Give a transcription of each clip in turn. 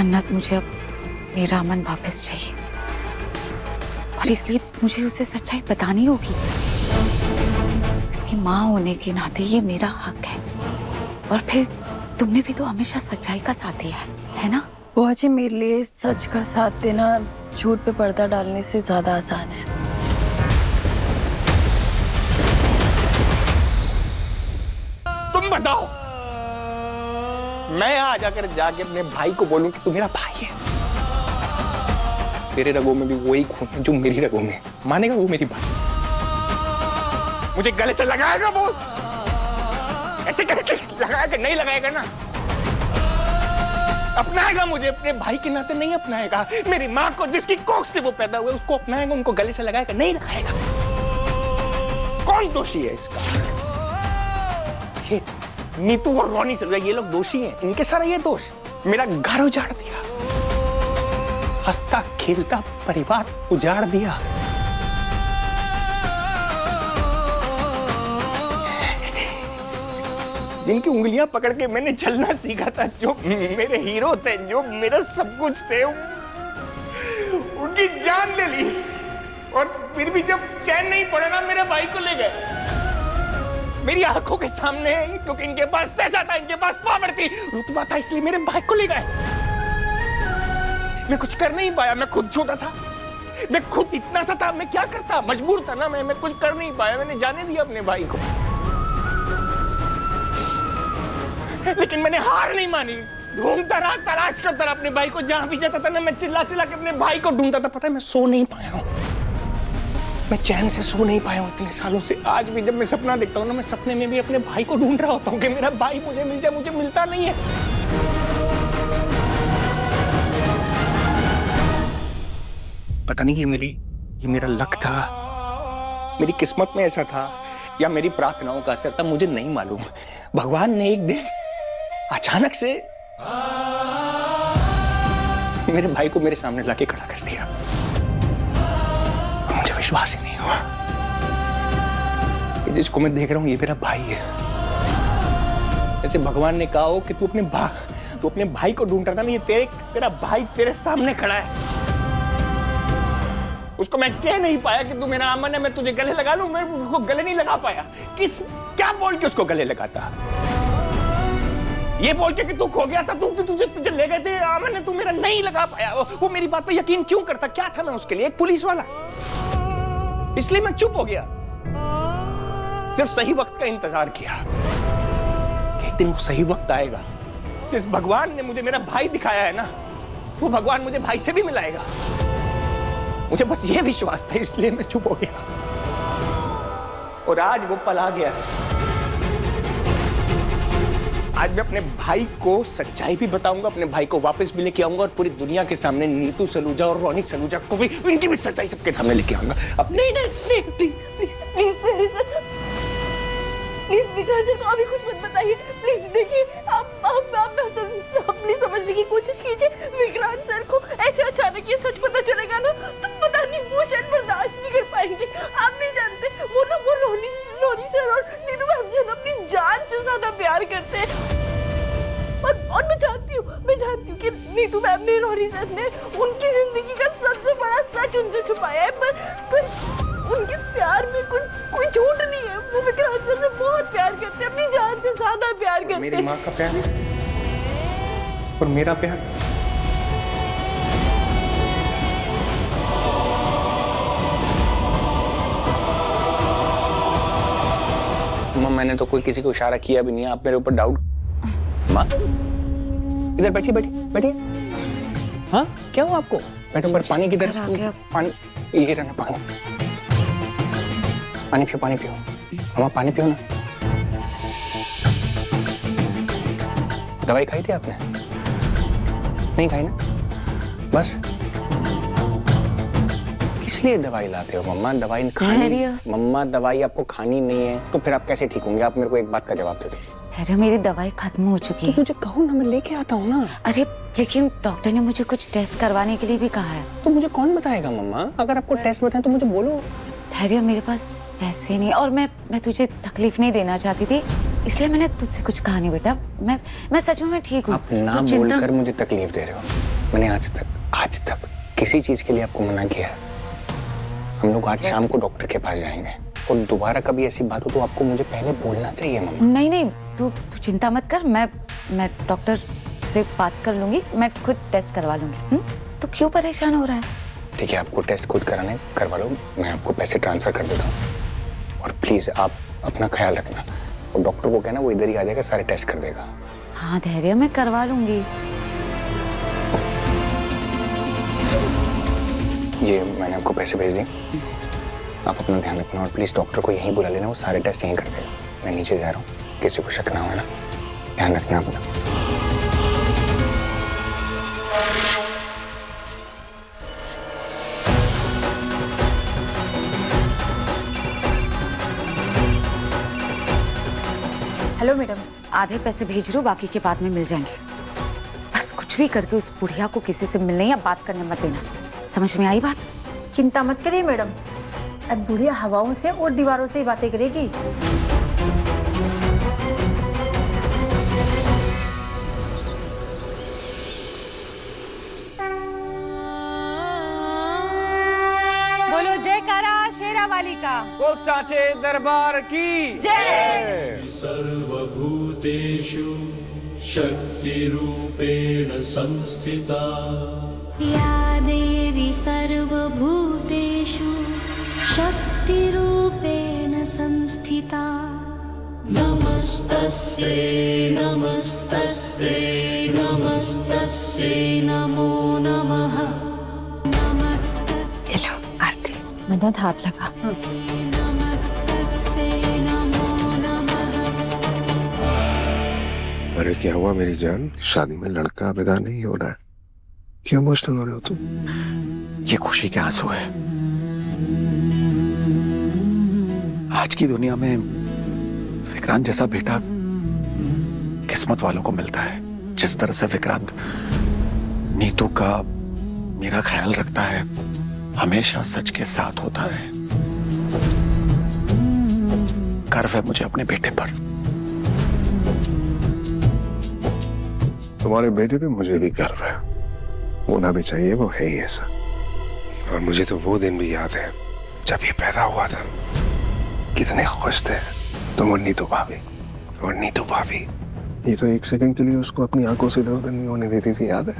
मन्नत, मुझे अब मेरा अमन वापस चाहिए और इसलिए मुझे उसे सच्चाई बतानी होगी। उसकी माँ होने के नाते ये मेरा हक है। और फिर तुमने भी तो हमेशा सच्चाई का साथ दिया है ना? बुआ जी, मेरे लिए सच का साथ देना झूठ पे पर्दा डालने से ज्यादा आसान है। तुम बताओ, मैं आज आकर जाके अपने भाई को बोलूं कि तू मेरा भाई है? तेरे रगों में भी वही खून है जो मेरी रगों में। मानेगा वो मेरी बात? मुझे गले से लगाएगा वो? ऐसे करके लगाएगा? नहीं लगाएगा ना। अपनाएगा मुझे अपने भाई के नाते? नहीं अपनाएगा। मेरी माँ को, जिसकी कोख से वो पैदा हुए, उसको अपनाएगा? उनको गले से लगाएगा? नहीं लगाएगा। कौन दोषी है इसका? ये नीतू और रोनी सलूजा, ये लोग दोषी हैं। इनके सारा ये दोष। मेरा घर उजाड़ दिया, हंसता खेलता परिवार उजाड़ दिया। जिनकी उंगलियां पकड़ के मैंने चलना सीखा था, जो मेरे हीरो थे, जो मेरा सब कुछ थे, उनकी जान ले ली। और फिर भी जब चैन नहीं पड़ा ना, मेरे भाई को ले गए मेरी आंखों के सामने, क्योंकि इनके पास पैसा था, इनके पास पावर थी, रुतबा था, इसलिए मेरे भाई को ले गए। मैं कुछ कर नहीं पाया। मैं खुद छोटा था, मैं खुद इतना सा था। मैं क्या करता? मजबूर था ना मैं कुछ कर नहीं पाया। मैंने जाने दिया अपने भाई को, लेकिन मैंने हार नहीं मानी। ढूंढता रहा, तलाश करता रहा अपने भाई को। जहां भी जाता था ना, मैं चिल्ला चिल्ला के अपने भाई को ढूंढता था। पता है, मैं सो नहीं पाया हूं, मैं चैन से सो नहीं पाया हूं इतने सालों से। आज भी जब मैं सपना देखता हूं ना, मैं सपने में भी अपने भाई को ढूंढ रहा होता हूं कि मेरा भाई मुझे मिल जाए। मुझे मिलता नहीं है। पता नहीं ये मेरा लक था, मेरी किस्मत में ऐसा था, या मेरी प्रार्थनाओं का असर था, मुझे नहीं मालूम। भगवान ने एक दिन अचानक से मेरे भाई को मेरे सामने लाके खड़ा कर दिया। मुझे विश्वास ही नहीं हुआ कि जिसको मैं देख रहा हूं ये मेरा भाई है। जैसे भगवान ने कहा हो कि तू अपने भाई को ढूंढ रहा था ना, ये तेरा भाई तेरे सामने खड़ा है। उसको मैं कह नहीं पाया कि तू मेरा अमन है, मैं तुझे गले लगा लूं। मैं उसको गले नहीं लगा पाया। क्या बोल के उसको गले लगाता? ये बोल के कि तू खो गया था, तुझे ले गए थे अमन ने, तू मेरा नहीं लगा पाया। वो मेरी बात पे यकीन क्यों करता? क्या था मैं उसके लिए? एक पुलिस वाला? इसलिए मैं चुप हो गया। सिर्फ सही वक्त का इंतजार किया। एक दिन वो सही वक्त आएगा। जिस भगवान ने मुझे मेरा भाई दिखाया है ना, वो भगवान मुझे भाई से भी मिलाएगा। मुझे बस ये विश्वास था, इसलिए मैं चुप हो गया। और आज वो पल आ गया। आज मैं अपने भाई को सच्चाई भी बताऊंगा, अपने भाई को वापस भी लेके आऊंगा, और पूरी दुनिया के सामने नीतू सलूजा और रोनी सलूजा को भी, इनकी भी सच्चाई सबके सामने लेके आऊंगा। नहीं, प्लीज विक्रांत सर को अभी कुछ मत बताइए। प्लीज देखिए, आप प्लीज समझने की कोशिश कीजिए। विक्रांत सर को ऐसे अचानक ये सच पता चलेगा ना, तो पता नहीं वो शायद बर्दाश्त नहीं कर पाएंगे। आप नहीं जानते, वो रोनी सर और नीतू मैम जी अपनी जान से ज्यादा प्यार करते हैं। और मैं जानती हूँ कि नीतू मैम ने, रोनी सर ने उनकी जिंदगी का सबसे बड़ा सच उनसे छुपाया है, पर उनके प्यार में कोई झूठ नहीं है। वो विक्रांत सर से बहुत प्यार करते हैं, अपनी जान से ज्यादा प्यार करते हैं। मेरी माँ का प्यार और मेरा प्यार, माँ मैंने तो कोई किसी को इशारा किया भी नहीं है। आप मेरे ऊपर डाउट। माँ इधर बैठिए। हाँ क्या हुआ आपको? बैठो। पानी किधर? पानी ये रहना। पानी पियो मामा, पानी पियो ना। दवाई खाई थी आपने? नहीं खाई ना? बस किस लिए दवाई लाते हो मम्मा? दवाई खानी, मम्मा दवाई आपको खानी नहीं है तो फिर आप कैसे ठीक होंगे? आप मेरे को एक बात का जवाब दे दो। अरे मेरी दवाई खत्म हो चुकी है। मुझे कहो ना, मैं लेके आता हूँ ना। अरे लेकिन डॉक्टर ने मुझे कुछ टेस्ट करवाने के लिए भी कहा है। तो मुझे कौन बताएगा मम्मा? अगर आपको टेस्ट बताएं तो मुझे बोलो। धैर्य, मेरे पास पैसे नहीं, और मैं तुझे तकलीफ नहीं देना चाहती थी, इसलिए मैंने तुझसे कुछ कहा नहीं बेटा। मैं सच में ठीक हूँ। आप ना बोलकर मुझे तकलीफ दे रहे हो। मैंने आज तक किसी चीज के लिए आपको मना किया है? हम लोग आज शाम को डॉक्टर के पास जाएंगे और दोबारा कभी ऐसी बात हो तो आपको मुझे पहले बोलना चाहिए मम्मा। नहीं, तू चिंता मत कर, मैं डॉक्टर से बात कर लूंगी, मैं खुद टेस्ट करवा लूंगी। तो क्यों परेशान हो रहा है? ठीक है, आपको टेस्ट खुद करवा लो, मैं आपको पैसे ट्रांसफर कर देता हूँ। और प्लीज आप अपना ख्याल रखना, और डॉक्टर को कहना वो इधर ही आ जाएगा, सारे टेस्ट कर देगा। हाँ धैर्य, मैं करवा लूंगी। ये मैंने आपको पैसे भेज दिए, आप अपना ध्यान रखना और प्लीज डॉक्टर को यहीं बुला लेना, वो सारे टेस्ट यहीं कर देगा। मैं नीचे जा रहा हूँ, किसी को शक ना हो ना, ध्यान रखना अपना। Hello madam. आधे पैसे भेज रही हूँ, बाकी के बाद में मिल जाएंगे। बस कुछ भी करके उस बुढ़िया को किसी से मिलने या बात करने मत देना, समझ में आई बात? चिंता मत करिए मैडम, अब बुढ़िया हवाओं से और दीवारों से ही बातें करेगी। बोलो जयकारा शेरा वाली का। बोल साचे दरबार की जय। सर्वभूतेषु शक्तिरूपेण संस्थिता या देवी सर्वभूतेषु शक्तिरूपेण संस्थिता नमस्तस्यै नमस्तस्यै नमस्तस्यै नमो नमः नमस्तस्यै लो आरती, मदद हाथ लगा। नमस्तस्यै नमो नमः। अरे क्या हुआ मेरी जान, शादी में लड़का विदा नहीं हो रहा है, क्यों इमोशनल हो रहे हो तुम? ये खुशी के आंसू है। आज की दुनिया में विक्रांत जैसा बेटा किस्मत वालों को मिलता है। जिस तरह से विक्रांत नीतू का मेरा ख्याल रखता है, हमेशा सच के साथ होता है, गर्व है मुझे अपने बेटे पर। तुम्हारे बेटे पे मुझे भी गर्व है, होना भी चाहिए, वो है ही ऐसा। और मुझे तो वो दिन भी याद है जब ये पैदा हुआ था, कितने खुश थे तुम और नीतू भाभी। ये तो एक सेकंड के लिए उसको अपनी आंखों से इधर उधर नहीं होने देती थी, याद है?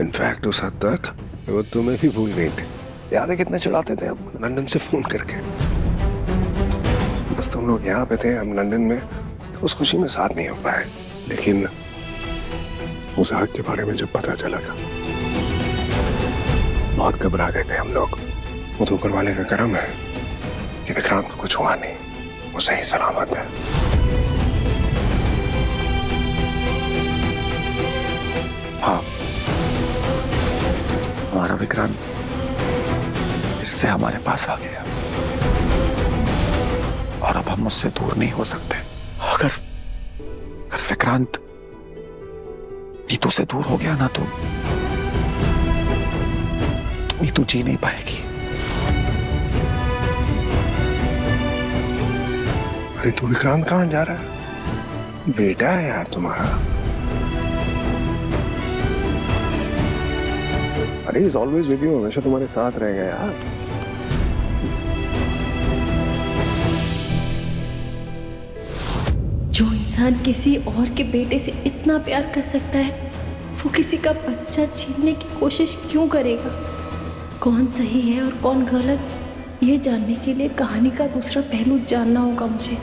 इनफैक्ट उस हद तक वो तुम्हें भी भूल गई थी। याद है कितने चिढ़ाते थे हम लंदन से फोन करके? बस तुम लोग यहाँ पे थे, हम लंदन में, उस खुशी में साथ नहीं हो पाए। लेकिन उस आग के बारे में जब पता चला था, बहुत घबरा गए थे हम लोग। वो तो ऊपर वाले का करम है कि विक्रांत को कुछ हुआ नहीं, वो सही सलामत है। हाँ, हमारा विक्रांत फिर से हमारे पास आ गया और अब हम उससे दूर नहीं हो सकते। अगर विक्रांत नीतू से दूर हो गया ना तो नीतू जी नहीं पाएगी। अरे तू विक्रांत कहाँ जा रहा है? बेटा है यार तुम्हारा। अरे इज ऑलवेज विद यू, हमेशा तुम्हारे साथ रहेगा यार। जो इंसान किसी और के बेटे से इतना प्यार कर सकता है, वो किसी का बच्चा छीनने की कोशिश क्यों करेगा? कौन सही है और कौन गलत, ये जानने के लिए कहानी का दूसरा पहलू जानना होगा मुझे।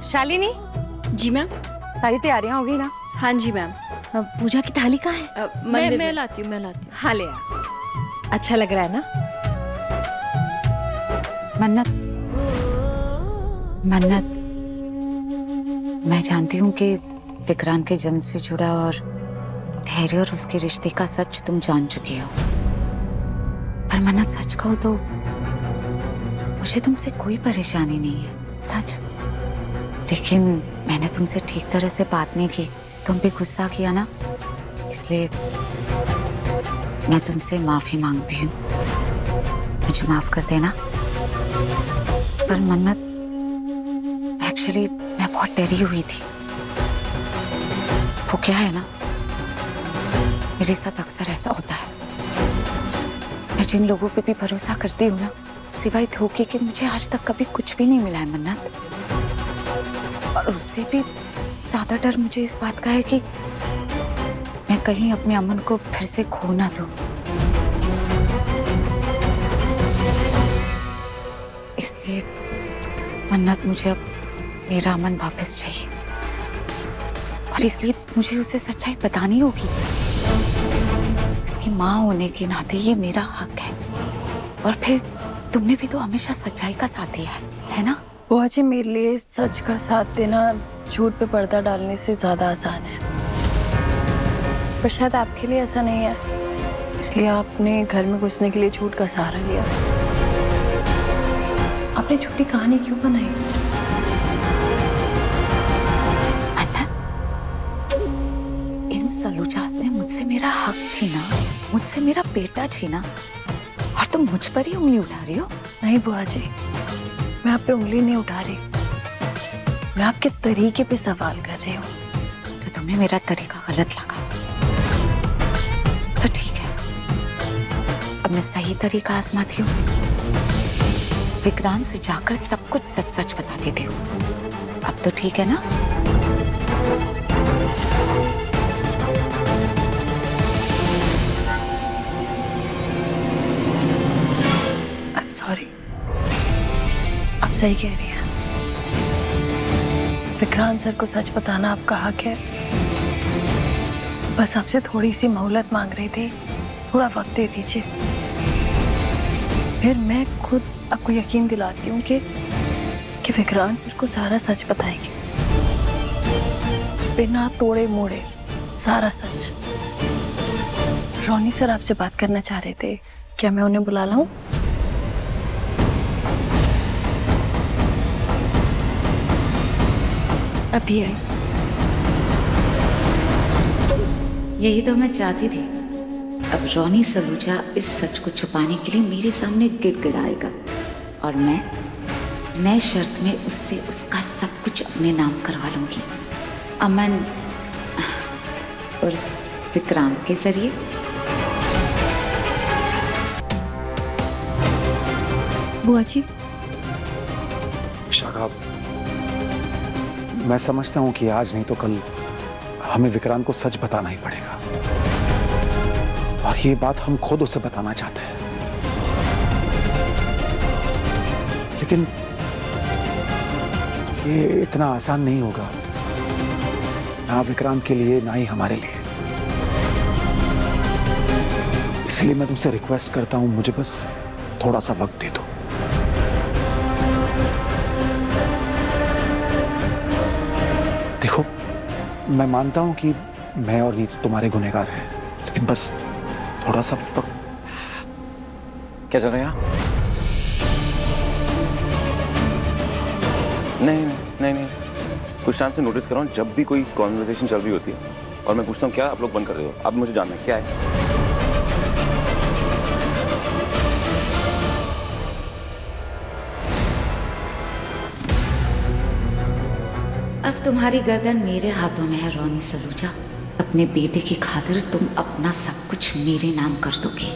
शालिनी जी मैम। सारी तैयारियां हो गई ना? हाँ जी मैम। पूजा की थाली कहाँ है? मैं लाती हूँ। हाँ ले आ। अच्छा लग रहा है ना? मन्नत, मैं जानती हूँ कि विक्रांत के जन्म से जुड़ा और धैर्य और उसके रिश्ते का सच तुम जान चुकी हो, पर मन्नत सच कहूँ तो मुझे तुमसे कोई परेशानी नहीं है, सच। लेकिन मैंने तुमसे ठीक तरह से बात नहीं की, तुम भी गुस्सा किया ना, इसलिए मैं तुमसे माफी मांगती हूँ। मुझे माफ कर देना। पर मन्नत, एक्चुअली मैं बहुत डरी हुई थी। वो क्या है ना, मेरे साथ अक्सर ऐसा होता है। मैं जिन लोगों पे भी भरोसा करती हूँ ना, सिवाय धोखे के मुझे आज तक कभी कुछ भी नहीं मिला है मन्नत। और उससे भी ज्यादा डर मुझे इस बात का है कि मैं कहीं अपने अमन को फिर से खो ना दूं। इसलिए मन्नत, मुझे अब मेरा अमन वापस चाहिए, और इसलिए मुझे उसे सच्चाई बतानी होगी। उसकी माँ होने के नाते ये मेरा हक है। और फिर तुमने भी तो हमेशा सच्चाई का साथ दिया है ना? बुआ जी, मेरे लिए सच का साथ देना झूठ पे पर्दा डालने से ज्यादा आसान है, पर शायद आपके लिए ऐसा नहीं है, इसलिए आपने घर में घुसने के लिए झूठ का सहारा लिया। आपने झूठी कहानी क्यों बनाई? इन सलूजास ने मुझसे मेरा हक छीना, मुझसे मेरा बेटा छीना, और तुम मुझ पर ही उंगली उठा रही हो? नहीं बुआ जी, मैं आप पे उंगली नहीं उठा रही, मैं आपके तरीके पे सवाल कर रही हूँ। तो तुम्हें मेरा तरीका गलत लगा तो ठीक है, अब मैं सही तरीका आजमाती हूँ। विक्रांत से जाकर सब कुछ सच सच बता देती हूँ। अब तो ठीक है ना? सॉरी, आप सही कह रही हैं। विक्रांत सर को सच बताना आपका हक है। बस आपसे थोड़ी सी मोहलत मांग रही थी, थोड़ा वक्त दे दीजिए, फिर मैं खुद आपको यकीन दिलाती हूँ कि विक्रांत सर को सारा सच बताएंगे, बिना तोड़े मोड़े सारा सच। रोनी सर आपसे बात करना चाह रहे थे, क्या मैं उन्हें बुला लाऊं? अभी आई। यही तो मैं चाहती थी। अब रोनी सलूजा इस सच को छुपाने के लिए मेरे सामने गिड़गिड़ाएगा, और मैं शर्त में उससे उसका सब कुछ अपने नाम करवा लूंगी, अमन और विक्रांत के जरिए। बुआ जी, शाखा, मैं समझता हूं कि आज नहीं तो कल हमें विक्रांत को सच बताना ही पड़ेगा, और ये बात हम खुद उसे बताना चाहते हैं। लेकिन ये इतना आसान नहीं होगा, ना विक्रांत के लिए ना ही हमारे लिए। इसलिए मैं तुमसे रिक्वेस्ट करता हूं, मुझे बस थोड़ा सा वक्त दे दो। देखो, मैं मानता हूं कि मैं और रीत तुम्हारे गुनहगार हैं, लेकिन बस थोड़ा सा वक्त। क्या चल रहा है यहाँ? नहीं, कुछ टाइम से नोटिस कर रहा हूँ, जब भी कोई कॉन्वर्सेशन चल रही होती है और मैं पूछता हूँ क्या आप लोग बंद कर रहे हो, अब मुझे जानना है क्या है। अब तुम्हारी गर्दन मेरे हाथों में है रोनी सलूजा। अपने बेटे की खातिर तुम अपना सब कुछ मेरे नाम कर दोगे।